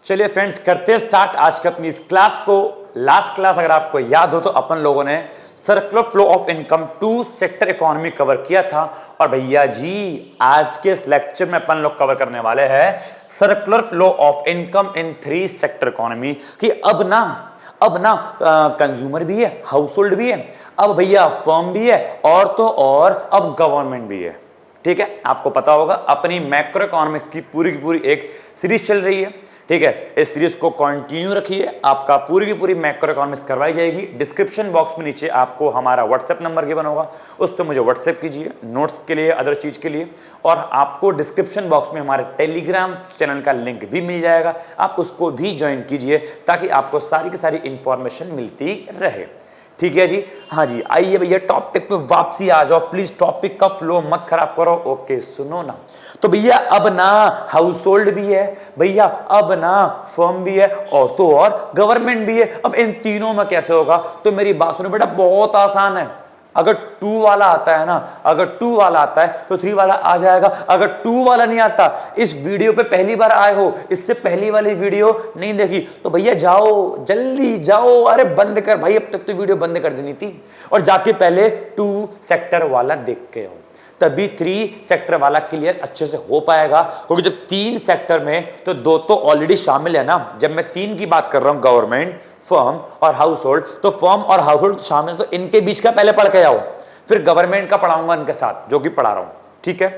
चलिए फ्रेंड्स, करते हैं स्टार्ट आज की अपनी इस क्लास को। लास्ट क्लास अगर आपको याद हो तो अपन लोगों ने circular flow of income to sector economy cover किया था। और भैया जी आज के इस लेक्चर में अपन लोग कवर करने वाले हैं circular flow of income in three sector economy. कि अब ना कंज्यूमर भी है, हाउस होल्ड भी है, अब भैया फर्म भी है, और तो और अब गवर्नमेंट भी है। ठीक है, आपको पता होगा अपनी मैक्रो इकोनॉमिक्स की पूरी एक सीरीज चल रही है। ठीक है, इस सीरीज को कंटिन्यू रखिए, आपका पूरी की पूरी मैक्रो इकोनॉमिक्स करवाई जाएगी। डिस्क्रिप्शन बॉक्स में नीचे आपको हमारा व्हाट्सएप नंबर गिवन होगा, उस पर मुझे व्हाट्सएप कीजिए नोट्स के लिए, अदर चीज के लिए। और आपको डिस्क्रिप्शन बॉक्स में हमारे टेलीग्राम चैनल का लिंक भी मिल जाएगा, आप उसको भी ज्वाइन कीजिए ताकि आपको सारी की सारी इंफॉर्मेशन मिलती रहे। ठीक है जी, हाँ जी, आइए भैया टॉपिक पे वापसी आ जाओ प्लीज, टॉपिक का फ्लो मत खराब करो। ओके सुनो ना, तो भैया अब ना हाउस होल्ड भी है, भैया अब ना फर्म भी है, और तो और गवर्नमेंट भी है। अब इन तीनों में कैसे होगा? तो मेरी बात सुनो बेटा, बहुत आसान है। अगर 2 वाला आता है ना, अगर 2 वाला आता है तो 3 वाला आ जाएगा। अगर 2 वाला नहीं आता, इस वीडियो पे पहली बार आए हो, इससे पहली वाली वीडियो नहीं देखी, तो भैया जाओ जल्दी जाओ, अरे बंद कर भाई, अब तक तो वीडियो बंद कर देनी थी, और जाके पहले 2 सेक्टर वाला देख के आओ, तभी 3 सेक्टर वाला क्लियर अच्छे से हो पाएगा। क्योंकि जब 3 सेक्टर में तो 2 तो ऑलरेडी शामिल है ना। जब मैं 3 की बात कर रहा हूं, गवर्नमेंट, फर्म और हाउस होल्ड, तो फर्म और हाउस होल्ड शामिल, तो इनके बीच का पहले पढ़ के जाओ, फिर गवर्नमेंट का पढ़ाऊंगा इनके साथ जो कि पढ़ा रहा हूं। ठीक है,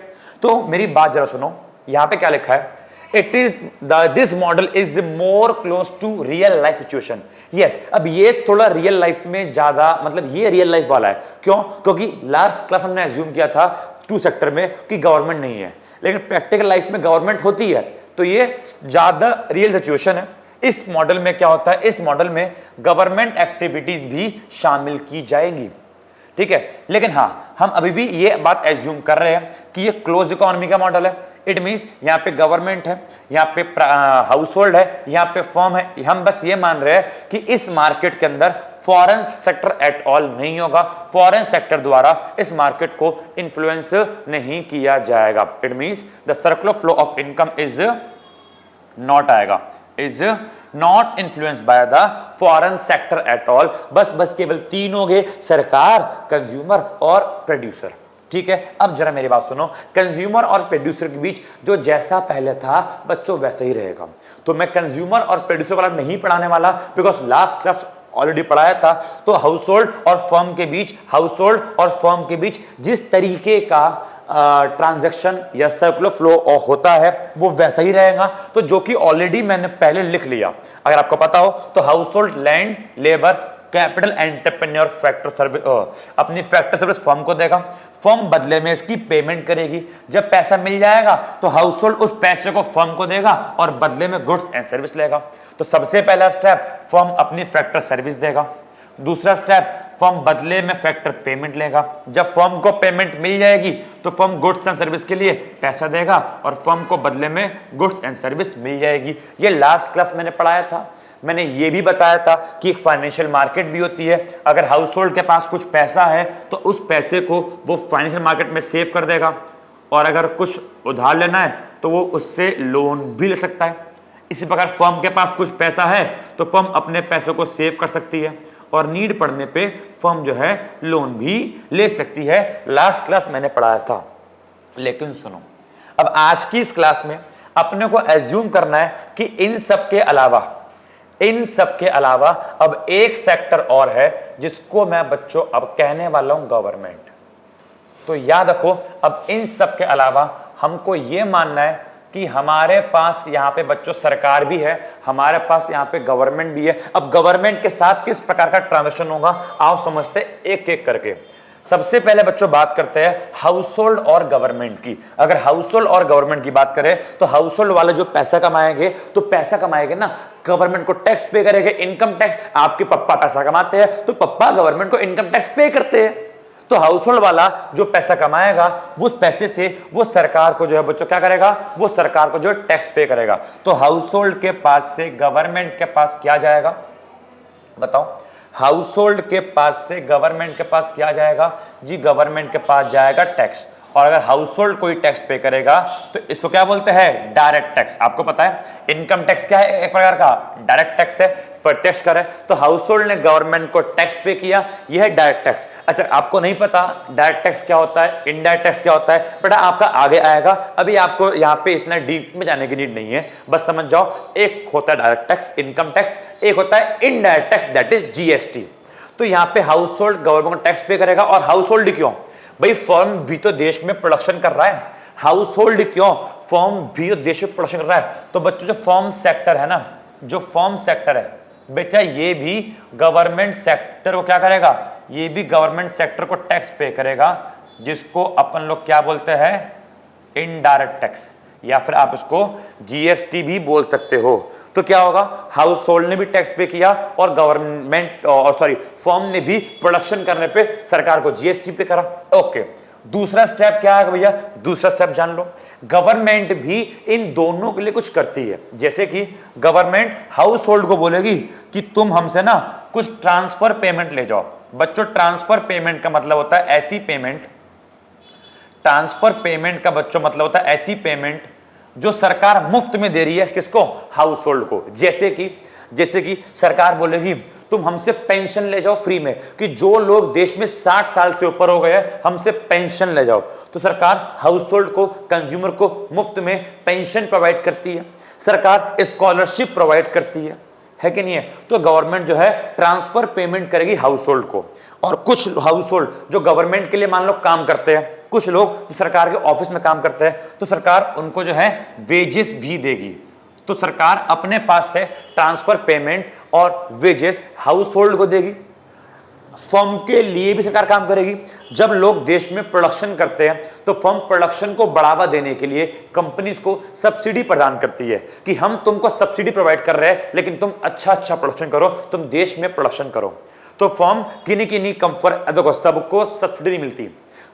तो मेरी बात जरा सुनो, यहां पे क्या लिखा है? It is this model is more close to real life situation. Yes, अब ये थोड़ा रियल लाइफ में ज्यादा, मतलब ये रियल लाइफ वाला है। क्यों? क्योंकि लास्ट क्लास हमने एज्यूम किया था 2 सेक्टर में कि गवर्नमेंट नहीं है, लेकिन प्रैक्टिकल लाइफ में गवर्नमेंट होती है, तो ये ज्यादा रियल सिचुएशन है। इस मॉडल में क्या होता है? इस मॉडल में गवर्नमेंट एक्टिविटीज भी शामिल की जाएंगी। ठीक है, लेकिन हाँ, हम अभी भी ये बात एज्यूम कर रहे हैं कि ये क्लोज इकोनॉमी का मॉडल है। इट मींस यहाँ पे गवर्नमेंट है, यहाँ पे हाउस होल्ड है, यहाँ पे फर्म है। हम बस ये मान रहे हैं कि इस मार्केट के अंदर फॉरेन सेक्टर एट ऑल नहीं होगा, फॉरेन सेक्टर द्वारा इस मार्केट को इन्फ्लुएंस नहीं किया जाएगा। It means the circular flow of income is not आएगा, is not influenced by the foreign sector at all. बस केवल 3 हो गए, सरकार, कंज्यूमर और प्रोड्यूसर। ठीक है, अब जरा मेरी बात सुनो, कंज्यूमर और प्रोड्यूसर के बीच जो जैसा पहले था बच्चों वैसे ही रहेगा। तो मैं कंज्यूमर और प्रोड्यूसर वाला नहीं पढ़ाने वाला, बिकॉज लास्ट क्लास ऑलरेडी पढ़ाया था। तो हाउस होल्ड और फर्म के बीच, हाउस होल्ड और फर्म के बीच जिस तरीके का ट्रांजैक्शन या सर्कुलर फ्लो होता है वो वैसा ही रहेगा। तो जो कि ऑलरेडी मैंने पहले लिख लिया, अगर आपको पता हो तो house hold land, labour, capital, entrepreneur, factor service, अपनी फैक्टर सर्विस फर्म को देगा, फर्म बदले में इसकी पेमेंट करेगी। जब पैसा मिल जाएगा तो हाउस होल्ड उस पैसे को फर्म को देगा और बदले में गुड्स एंड सर्विस लेगा। तो सबसे पहला स्टेप, फर्म अपनी फैक्टर सर्विस देगा। दूसरा स्टेप, फर्म बदले में फैक्टर पेमेंट लेगा। जब फर्म को पेमेंट मिल जाएगी तो फर्म गुड्स एंड सर्विस के लिए पैसा देगा और फर्म को बदले में गुड्स एंड सर्विस मिल जाएगी। ये लास्ट क्लास मैंने पढ़ाया था। मैंने ये भी बताया था कि एक फाइनेंशियल मार्केट भी होती है। अगर हाउस होल्ड के पास कुछ पैसा है तो उस पैसे को वो फाइनेंशियल मार्केट में सेव कर देगा, और अगर कुछ उधार लेना है तो वो उससे लोन भी ले सकता है। इसी प्रकार फर्म के पास कुछ पैसा है तो फर्म अपने पैसों को सेव कर सकती है, और नीड पड़ने पे फर्म जो है लोन भी ले सकती है। लास्ट क्लास मैंने पढ़ाया था। लेकिन सुनो, अब आज की इस क्लास में अपने को एज्यूम करना है कि इन सब के अलावा अब एक सेक्टर और है जिसको मैं बच्चों अब कहने वाला हूं गवर्नमेंट। तो याद रखो, अब इन सब के अलावा हमको यह मानना है कि हमारे पास यहां पे बच्चों सरकार भी है, हमारे पास यहां पे गवर्नमेंट भी है। अब गवर्नमेंट के साथ किस प्रकार का ट्रांजैक्शन होगा आओ समझते एक एक करके। सबसे पहले बच्चों बात करते हैं हाउस होल्ड और गवर्नमेंट की। अगर हाउस होल्ड और गवर्नमेंट की बात करें तो हाउस होल्ड वाले जो पैसा कमाएंगे, तो पैसा कमाएंगे ना, गवर्नमेंट को टैक्स पे करेंगे, इनकम टैक्स। आपके पप्पा पैसा कमाते हैं तो पप्पा गवर्नमेंट को इनकम टैक्स पे करते हैं। तो हाउस होल्ड वाला जो पैसा कमाएगा उस पैसे से वो सरकार को जो है बच्चों क्या करेगा, वो सरकार को जो है टैक्स पे करेगा। तो हाउस होल्ड के पास से गवर्नमेंट के पास क्या जाएगा बताओ? हाउस होल्ड के पास से गवर्नमेंट के पास क्या जाएगा जी? गवर्नमेंट के पास जाएगा टैक्स। और अगर हाउस होल्ड कोई टैक्स पे करेगा तो इसको क्या बोलते हैं, डायरेक्ट टैक्स। आपको पता है इनकम टैक्स क्या है, एक प्रकार का डायरेक्ट टैक्स है, प्रत्यक्ष कर है। तो हाउस होल्ड ने गवर्नमेंट को टैक्स पे किया, यह है डायरेक्ट टैक्स। अच्छा, आपको नहीं पता डायरेक्ट टैक्स क्या होता है, इनडायरेक्ट टैक्स क्या होता है, बेटा आपका आगे आएगा, अभी आपको यहाँ पे इतना डीप में जाने की नीड नहीं है, बस समझ जाओ। एक होता है डायरेक्ट टैक्स, इनकम टैक्स, एक होता है indirect tax, that is GST. तो यहाँ पे हाउस होल्ड गवर्नमेंट को टैक्स पे करेगा। और हाउस होल्ड क्यों भाई, फर्म भी तो देश में प्रोडक्शन कर रहा है। हाउस होल्ड क्यों, फर्म भी तो देश में प्रोडक्शन कर रहा है। तो बच्चों जो फर्म सेक्टर है ना, जो फर्म सेक्टर है बेटा, ये भी गवर्नमेंट सेक्टर को क्या करेगा, ये भी गवर्नमेंट सेक्टर को टैक्स पे करेगा, जिसको अपन लोग क्या बोलते हैं, इनडायरेक्ट टैक्स, या फिर आप इसको जीएसटी भी बोल सकते हो। तो क्या होगा, हाउस होल्ड ने भी टैक्स पे किया और गवर्नमेंट और सॉरी फर्म ने भी प्रोडक्शन करने पे सरकार को जीएसटी पे करा। ओके, दूसरा स्टेप क्या है भैया, दूसरा स्टेप जान लो। गवर्नमेंट भी इन दोनों के लिए कुछ करती है। जैसे कि गवर्नमेंट हाउस होल्ड को बोलेगी कि तुम हमसे ना कुछ ट्रांसफर पेमेंट ले जाओ। बच्चों ट्रांसफर पेमेंट का मतलब होता है ऐसी पेमेंट, ट्रांसफर पेमेंट का बच्चों मतलब होता है ऐसी पेमेंट जो सरकार मुफ्त में दे रही है, किसको, हाउस होल्ड को। जैसे कि सरकार बोलेगी तुम हमसे पेंशन ले जाओ फ्री में, कि जो लोग देश में 60 साल से ऊपर हो गए हमसे पेंशन ले जाओ। तो सरकार हाउस होल्ड को, कंज्यूमर को मुफ्त में पेंशन प्रोवाइड करती है, सरकार स्कॉलरशिप प्रोवाइड करती है कि नहीं है। तो गवर्नमेंट जो है ट्रांसफर पेमेंट करेगी हाउस होल्ड को। और कुछ हाउस होल्ड जो गवर्नमेंट के लिए मान लो काम करते हैं, कुछ लोग जो सरकार के ऑफिस में काम करते हैं, तो सरकार उनको जो है वेजेस भी देगी। तो सरकार अपने पास से ट्रांसफर पेमेंट और वेजेस हाउस होल्ड को देगी। फर्म के लिए भी सरकार काम करेगी। जब लोग देश में प्रोडक्शन करते हैं तो फर्म प्रोडक्शन को बढ़ावा देने के लिए कंपनीज को सब्सिडी प्रदान करती है कि हम तुमको सब्सिडी प्रोवाइड कर रहे हैं, लेकिन तुम अच्छा प्रोडक्शन करो, तुम देश में प्रोडक्शन करो। तो फर्म किन्हीं कंफर्ट, देखो सबको सब्सिडी नहीं मिलती,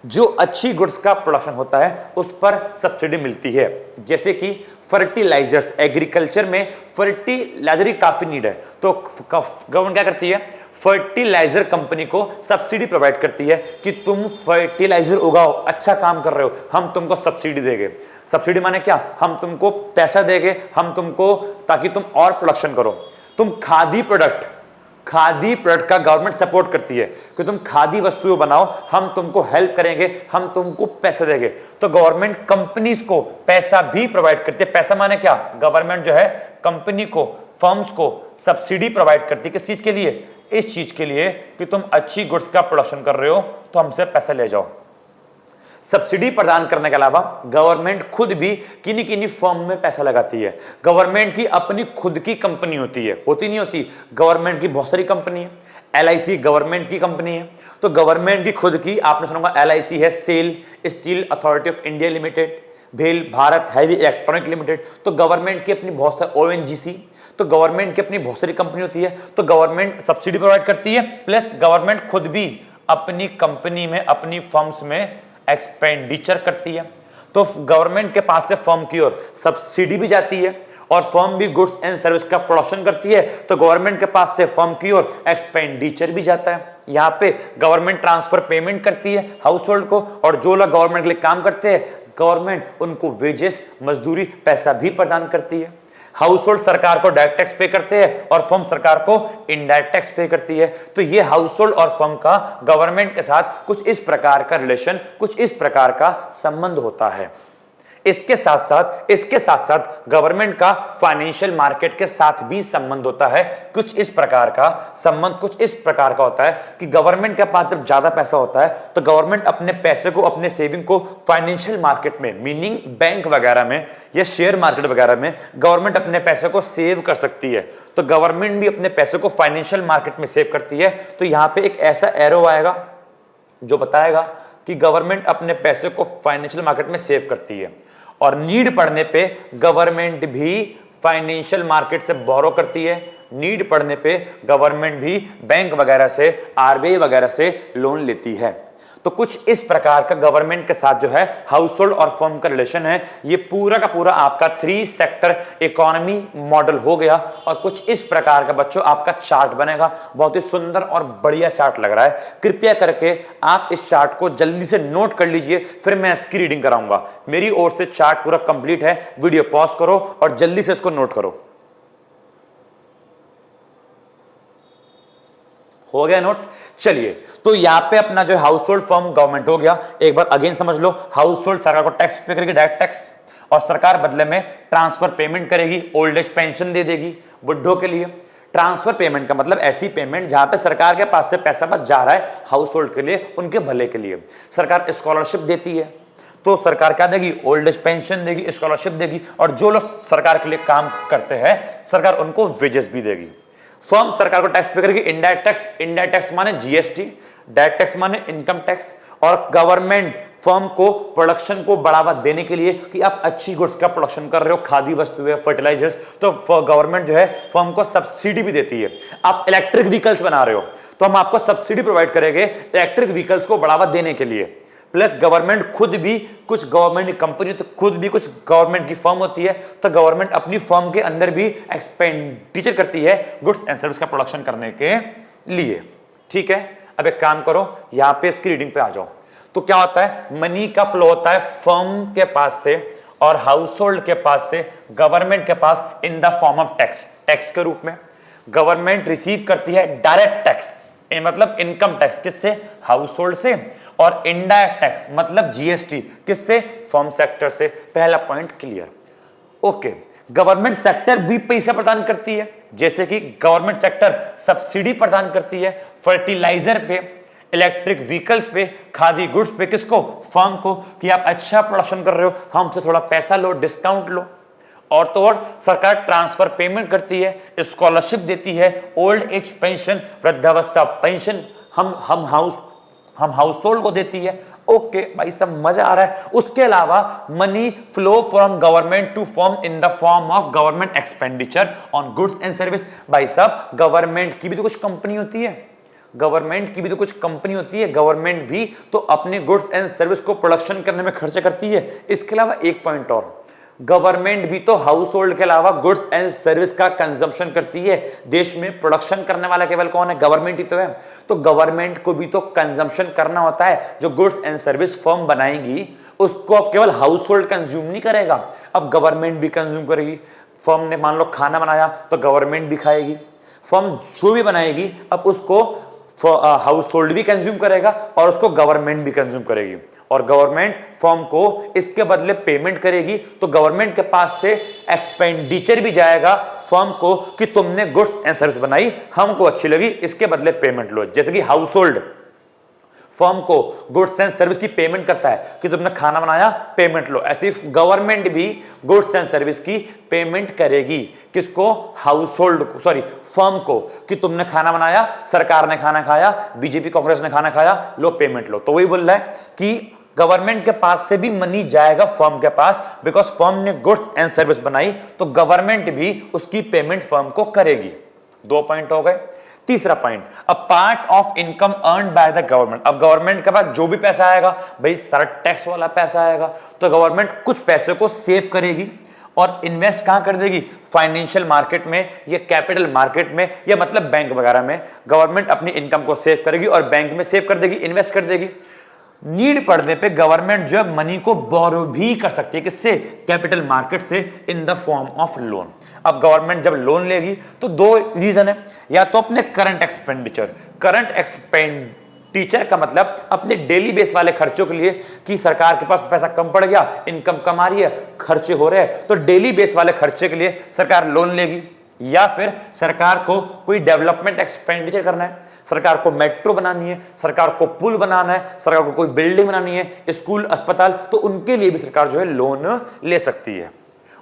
जो अच्छी गुड्स का प्रोडक्शन होता है उस पर सब्सिडी मिलती है। जैसे कि फर्टिलाइजर्स, एग्रीकल्चर में फर्टिलाइजर की काफी नीड है, तो गवर्नमेंट क्या करती है, फर्टिलाइजर कंपनी को सब्सिडी प्रोवाइड करती है कि तुम फर्टिलाइजर उगाओ, अच्छा काम कर रहे हो, हम तुमको सब्सिडी देंगे। सब्सिडी माने क्या, हम तुमको पैसा देंगे, हम तुमको, ताकि तुम और प्रोडक्शन करो। तुम खादी प्रोडक्ट का गवर्नमेंट सपोर्ट करती है कि तुम खादी वस्तुएं बनाओ, हम तुमको हेल्प करेंगे, हम तुमको पैसे देंगे। तो गवर्नमेंट कंपनीज को पैसा भी प्रोवाइड करती है। पैसा माने क्या, गवर्नमेंट जो है कंपनी को, फर्म्स को सब्सिडी प्रोवाइड करती है। किस चीज के लिए, इस चीज के लिए कि तुम अच्छी गुड्स का प्रोडक्शन कर रहे हो तो हमसे पैसा ले जाओ। सब्सिडी प्रदान करने के अलावा गवर्नमेंट खुद भी किन्हीं फर्म में पैसा लगाती है। गवर्नमेंट की अपनी खुद की कंपनी होती है, होती नहीं होती, गवर्नमेंट की बहुत सारी कंपनी है। LIC गवर्नमेंट की कंपनी है, तो गवर्नमेंट की खुद की, आपने सुना होगा LIC है SAIL Steel Authority of India Limited, भेल भारत हैवी इलेक्ट्रॉनिक लिमिटेड। तो गवर्नमेंट की अपनी बहुत सारी ONGC, तो गवर्नमेंट की अपनी बहुत सारी कंपनी होती है। तो गवर्नमेंट सब्सिडी प्रोवाइड करती है, प्लस गवर्नमेंट खुद भी अपनी कंपनी में, अपनी फर्म्स में एक्सपेंडिचर करती है। तो गवर्नमेंट के पास से फर्म की ओर सब्सिडी भी जाती है और फर्म भी गुड्स एंड सर्विस का प्रोडक्शन करती है, तो गवर्नमेंट के पास से फर्म की ओर एक्सपेंडिचर भी जाता है। यहाँ पे गवर्नमेंट ट्रांसफर पेमेंट करती है हाउस होल्ड को, और जो लोग गवर्नमेंट के लिए काम करते हैं गवर्नमेंट उनको वेजेस, मजदूरी, पैसा भी प्रदान करती है। हाउस होल्ड सरकार को डायरेक्ट टैक्स पे करते हैं और फर्म सरकार को इनडायरेक्ट टैक्स पे करती है। तो ये हाउस होल्ड और फर्म का गवर्नमेंट के साथ कुछ इस प्रकार का रिलेशन, कुछ इस प्रकार का संबंध होता है। इसके साथ साथ गवर्नमेंट का फाइनेंशियल मार्केट के साथ भी संबंध होता है। कुछ इस प्रकार का संबंध कुछ इस प्रकार का होता है कि गवर्नमेंट के पास जब ज्यादा पैसा होता है तो गवर्नमेंट अपने पैसे को, अपने सेविंग को फाइनेंशियल मार्केट में, मीनिंग बैंक वगैरह में या शेयर मार्केट वगैरह में गवर्नमेंट अपने पैसे को सेव कर सकती है। तो गवर्नमेंट भी अपने पैसे को फाइनेंशियल मार्केट में सेव करती है। तो यहां पर एक ऐसा एरो आएगा जो बताएगा कि गवर्नमेंट अपने पैसे को फाइनेंशियल मार्केट में सेव करती है, और नीड पड़ने पे गवर्नमेंट भी फाइनेंशियल मार्केट से बोरो करती है। नीड पड़ने पे गवर्नमेंट भी बैंक वगैरह से, RBI वगैरह से लोन लेती है। तो कुछ इस प्रकार का गवर्नमेंट के साथ जो है हाउस होल्ड और फर्म का रिलेशन है। ये पूरा का पूरा आपका 3 सेक्टर इकोनॉमी मॉडल हो गया और कुछ इस प्रकार का बच्चों आपका चार्ट बनेगा। बहुत ही सुंदर और बढ़िया चार्ट लग रहा है। कृपया करके आप इस चार्ट को जल्दी से नोट कर लीजिए, फिर मैं इसकी रीडिंग कराऊंगा। मेरी ओर से चार्ट पूरा कंप्लीट है, वीडियो पॉज करो और जल्दी से इसको नोट करो। हो गया नोट? चलिए, तो यहां पे अपना जो हाउस होल्ड फर्म गवर्नमेंट हो गया। एक बार अगेन समझ लो, हाउस होल्ड सरकार को टैक्स पे करेगी, डायरेक्ट टैक्स, और सरकार बदले में ट्रांसफर पेमेंट करेगी, ओल्ड एज पेंशन दे देगी बुढ़ों के लिए। ट्रांसफर पेमेंट का मतलब ऐसी पेमेंट जहां पे सरकार के पास से पैसा बस जा रहा है हाउस होल्ड के लिए, उनके भले के लिए। सरकार स्कॉलरशिप देती है, तो सरकार क्या देगी? ओल्ड एज पेंशन देगी, स्कॉलरशिप देगी, और जो लोग सरकार के लिए काम करते हैं सरकार उनको वेजेस भी देगी। फर्म सरकार को टैक्स पे करेगी, इनडायरेक्ट टैक्स। इनडायरेक्ट टैक्स माने जीएसटी, डायरेक्ट टैक्स माने इनकम टैक्स। और गवर्नमेंट फर्म को प्रोडक्शन को बढ़ावा देने के लिए कि आप अच्छी गुड्स का प्रोडक्शन कर रहे हो, खादी वस्तुएं, फर्टिलाइजर्स, तो गवर्नमेंट जो है फर्म को सब्सिडी भी देती है। आप इलेक्ट्रिक व्हीकल्स बना रहे हो तो हम आपको सब्सिडी प्रोवाइड करेंगे इलेक्ट्रिक व्हीकल्स को बढ़ावा देने के लिए। प्लस गवर्नमेंट खुद भी, कुछ गवर्नमेंट कंपनी तो खुद भी कुछ गवर्नमेंट की फर्म होती है, तो गवर्नमेंट अपनी फर्म के अंदर भी एक्सपेंडिचर करती है गुड्स एंड सर्विस का प्रोडक्शन करने के लिए। ठीक है, अब एक काम करो, यहां पे इसकी रीडिंग पे आ जाओ। तो क्या होता है? मनी का फ्लो होता है फर्म के पास से और हाउस होल्ड के पास से गवर्नमेंट के पास in the form of tax. Tax के रूप में गवर्नमेंट रिसीव करती है डायरेक्ट टैक्स, मतलब इनकम टैक्स, किससे? हाउस होल्ड से। और इनडायरेक्ट टैक्स मतलब जीएसटी, किससे? फर्म सेक्टर से। पहला point clear. Okay, government sector भी पैसा प्रदान करती है, जैसे कि गवर्नमेंट सेक्टर सब्सिडी प्रदान करती है फर्टिलाइजर पे, इलेक्ट्रिक व्हीकल्स पे, खादी गुड्स पे। किसको? फर्म को, कि आप अच्छा प्रोडक्शन कर रहे हो, हमसे थोड़ा पैसा लो, डिस्काउंट लो। और तो और सरकार ट्रांसफर पेमेंट करती है, स्कॉलरशिप देती है, ओल्ड एज पेंशन, वृद्धावस्था पेंशन हम हाउस होल्ड को देती है। ओके भाई, सब मजा आ रहा है। उसके अलावा money flow from government to firm in the form of government expenditure on goods and service. भाई साहब, गवर्नमेंट की भी तो कुछ कंपनी होती है, गवर्नमेंट भी तो अपने गुड्स एंड सर्विस को प्रोडक्शन करने में खर्चा करती है। इसके अलावा एक पॉइंट और, गवर्नमेंट भी तो हाउस होल्ड के अलावा गुड्स एंड सर्विस का कंजम्पशन करती है। देश में प्रोडक्शन करने वाला केवल कौन है? गवर्नमेंट ही तो है। तो गवर्नमेंट को भी तो कंजम्पशन करना होता है। जो गुड्स एंड सर्विस फर्म बनाएगी उसको अब केवल हाउस होल्ड कंज्यूम नहीं करेगा, अब गवर्नमेंट भी कंज्यूम करेगी। फर्म ने मान लो खाना बनाया तो गवर्नमेंट भी खाएगी। फर्म जो भी बनाएगी अब उसको हाउस होल्ड भी कंज्यूम करेगा और उसको गवर्नमेंट भी कंज्यूम करेगी। और गवर्नमेंट फर्म को इसके बदले पेमेंट करेगी, तो गवर्नमेंट के पास से एक्सपेंडिचर भी जाएगा फर्म को कि तुमने गुड्स एंड सर्विस बनाई, हमको अच्छी लगी, इसके बदले पेमेंट लो। जैसे कि हाउस होल्ड फर्म को गुड्स एंड सर्विस की पेमेंट करता है कि तुमने खाना बनाया, पेमेंट लो। ऐसे गवर्नमेंट भी गुड्स एंड सर्विस की पेमेंट करेगी। किसको? हाउस होल्ड को, सॉरी फर्म को, कि तुमने खाना बनाया, सरकार ने खाना खाया, बीजेपी कांग्रेस ने खाना खाया, लो पेमेंट लो। तो वही बोल रहा है कि गवर्नमेंट के पास से भी मनी जाएगा फर्म के पास, बिकॉज फर्म ने गुड्स एंड सर्विस बनाई तो गवर्नमेंट भी उसकी पेमेंट फर्म को करेगी। 2 पॉइंट हो गए। तीसरा point, a part of income earn by the government. अब गवर्नमेंट के पास जो भी पैसा आएगा, भाई सारा टैक्स वाला पैसा आएगा, तो गवर्नमेंट कुछ पैसे को सेव करेगी और इन्वेस्ट कहां कर देगी? फाइनेंशियल मार्केट में या कैपिटल मार्केट में, या मतलब बैंक वगैरह में। गवर्नमेंट अपनी इनकम को सेव करेगी और बैंक में सेव कर देगी, इन्वेस्ट कर देगी। नीड पड़ने पे गवर्नमेंट जो है मनी को बोरो भी कर सकती है। किससे? कैपिटल मार्केट से, इन द फॉर्म ऑफ लोन। अब गवर्नमेंट जब लोन लेगी तो 2 रीजन है, या तो अपने करंट एक्सपेंडिचर का मतलब अपने डेली बेस वाले खर्चों के लिए, कि सरकार के पास पैसा कम पड़ गया, इनकम कम आ रही है, खर्चे हो रहे हैं, तो डेली बेस वाले खर्चे के लिए सरकार लोन लेगी। या फिर सरकार को कोई डेवलपमेंट एक्सपेंडिचर करना है, सरकार को मेट्रो बनानी है, सरकार को पुल बनाना है, सरकार को कोई बिल्डिंग बनानी है, स्कूल, अस्पताल, तो उनके लिए भी सरकार जो है लोन ले सकती है।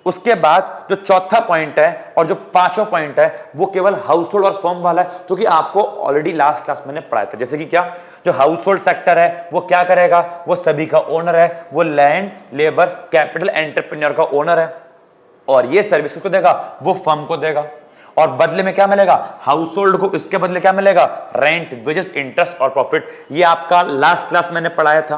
उसके बाद जो चौथा पॉइंट है और जो 5वां पॉइंट है वो केवल हाउस होल्ड और फर्म वाला है, जो कि आपको ऑलरेडी लास्ट क्लास मैंने पढ़ाया था। जैसे कि क्या? जो हाउस होल्ड सेक्टर है वो क्या करेगा? वो सभी का ओनर है, वो लैंड, लेबर, कैपिटल, एंटरप्रेन्योर का ओनर है, और ये सर्विस किसको देगा? वो फर्म को देगा। और बदले में क्या मिलेगा हाउस होल्ड को, इसके बदले क्या मिलेगा रेंट, वेजेस, इंटरेस्ट और प्रॉफिट। ये आपका लास्ट क्लास मैंने पढ़ाया था।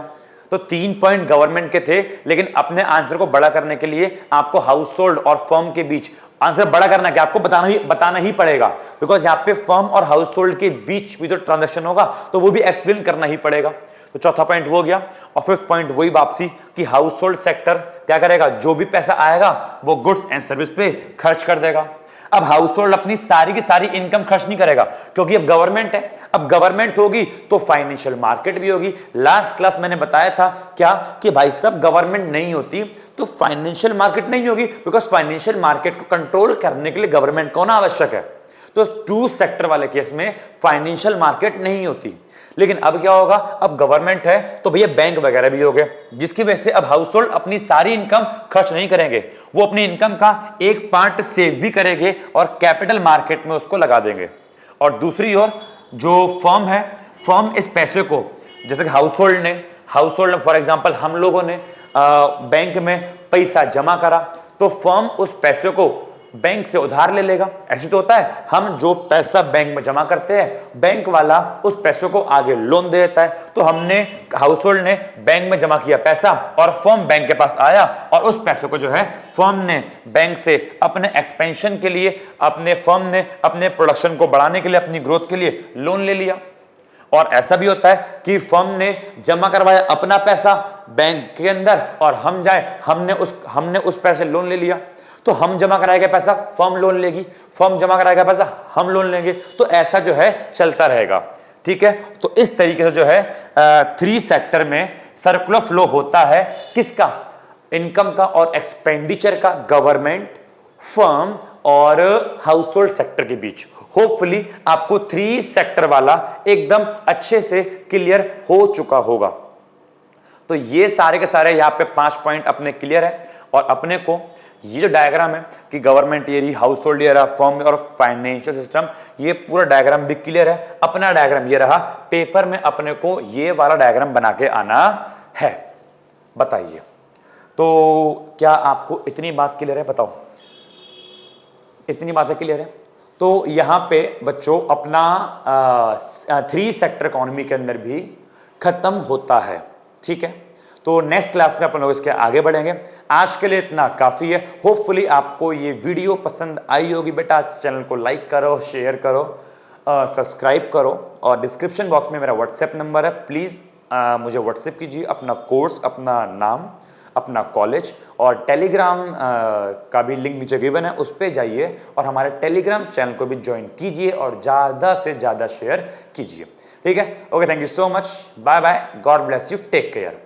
तो 3 पॉइंट गवर्नमेंट के थे, लेकिन अपने आंसर को बड़ा करने के लिए आपको हाउस होल्ड और फर्म के बीच आंसर बड़ा करना क्या आपको बताना ही पड़ेगा, बिकॉज यहां पे फर्म और हाउस होल्ड के बीच भी तो ट्रांजेक्शन होगा तो वो भी एक्सप्लेन करना ही पड़ेगा। तो चौथा पॉइंट वो गया। और फिफ्थ पॉइंट वही वापसी कि हाउस होल्ड सेक्टर क्या करेगा, जो भी पैसा आएगा वो गुड्स एंड सर्विस पे खर्च कर देगा। अब हाउस होल्ड अपनी सारी की सारी इनकम खर्च नहीं करेगा, क्योंकि अब गवर्नमेंट है। अब गवर्नमेंट होगी तो फाइनेंशियल मार्केट भी होगी। लास्ट क्लास मैंने बताया था क्या कि भाई सब गवर्नमेंट नहीं होती तो फाइनेंशियल मार्केट नहीं होगी, बिकॉज फाइनेंशियल मार्केट को कंट्रोल करने के लिए गवर्नमेंट का होना आवश्यक है। तो टू सेक्टर वाले केस में फाइनेंशियल मार्केट नहीं होती। लेकिन अब क्या होगा, अब गवर्नमेंट है तो भैया बैंक वगैरह भी हो गए, जिसकी वजह से अब हाउस होल्ड अपनी सारी इनकम खर्च नहीं करेंगे, वो अपनी इनकम का एक पार्ट सेव भी करेंगे और कैपिटल मार्केट में उसको लगा देंगे। और दूसरी ओर जो फर्म है, फर्म इस पैसे को, जैसे कि हाउस होल्ड फॉर एग्जांपल हम लोगों ने बैंक में पैसा जमा करा तो फर्म उस पैसे को बैंक से उधार ले लेगा। ऐसे तो होता है, हम जो पैसा बैंक में जमा करते हैं बैंक वाला उस पैसे को आगे लोन दे देता है। तो हमने हाउस होल्ड ने बैंक में जमा किया पैसा और फर्म बैंक के पास आया और उस पैसे को जो है फर्म ने बैंक से अपने एक्सपेंशन के लिए, अपने फर्म ने अपने प्रोडक्शन को बढ़ाने के लिए, अपनी ग्रोथ के लिए लोन ले लिया। और ऐसा भी होता है कि फर्म ने जमा करवाया अपना पैसा बैंक के अंदर और हमने उस पैसे लोन ले लिया। तो हम जमा कराएगा पैसा फर्म लोन लेगी, फर्म जमा कराएगा पैसा हम लोन लेंगे। तो ऐसा जो है चलता रहेगा। ठीक है, तो इस तरीके से जो है 3 सेक्टर में सर्कुलर फ्लो होता है। किसका, इनकम का और एक्सपेंडिचर का, गवर्नमेंट, फर्म और हाउस होल्ड सेक्टर के बीच। होपफुली आपको 3 सेक्टर वाला एकदम अच्छे से क्लियर हो चुका होगा। तो ये सारे के सारे यहाँ पे 5 पॉइंट अपने क्लियर है। और अपने को ये जो डायग्राम है कि गवर्नमेंट ये रही, हाउस होल्ड ये रहा, फर्म और फाइनेंशियल सिस्टम, ये पूरा डायग्राम भी क्लियर है। अपना डायग्राम ये रहा, पेपर में अपने को ये वाला डायग्राम बना के आना है। बताइए, तो क्या आपको इतनी बात क्लियर है? बताओ, इतनी बातें क्लियर है? तो यहां पे बच्चों अपना 3 सेक्टर इकोनॉमी के अंदर भी खत्म होता है। ठीक है, तो नेक्स्ट क्लास में अपन लोग इसके आगे बढ़ेंगे। आज के लिए इतना काफी है। होपफुली आपको ये वीडियो पसंद आई होगी। बेटा चैनल को लाइक करो, शेयर करो, सब्सक्राइब करो और डिस्क्रिप्शन बॉक्स में मेरा व्हाट्सएप नंबर है, प्लीज मुझे व्हाट्सएप कीजिए अपना कोर्स, अपना नाम, अपना कॉलेज, और टेलीग्राम का भी लिंक नीचे गिवन है, उस पर जाइए और हमारे टेलीग्राम चैनल को भी ज्वाइन कीजिए और ज़्यादा से ज़्यादा शेयर कीजिए। ठीक है, okay, thank you so much, bye bye, God bless you, take care.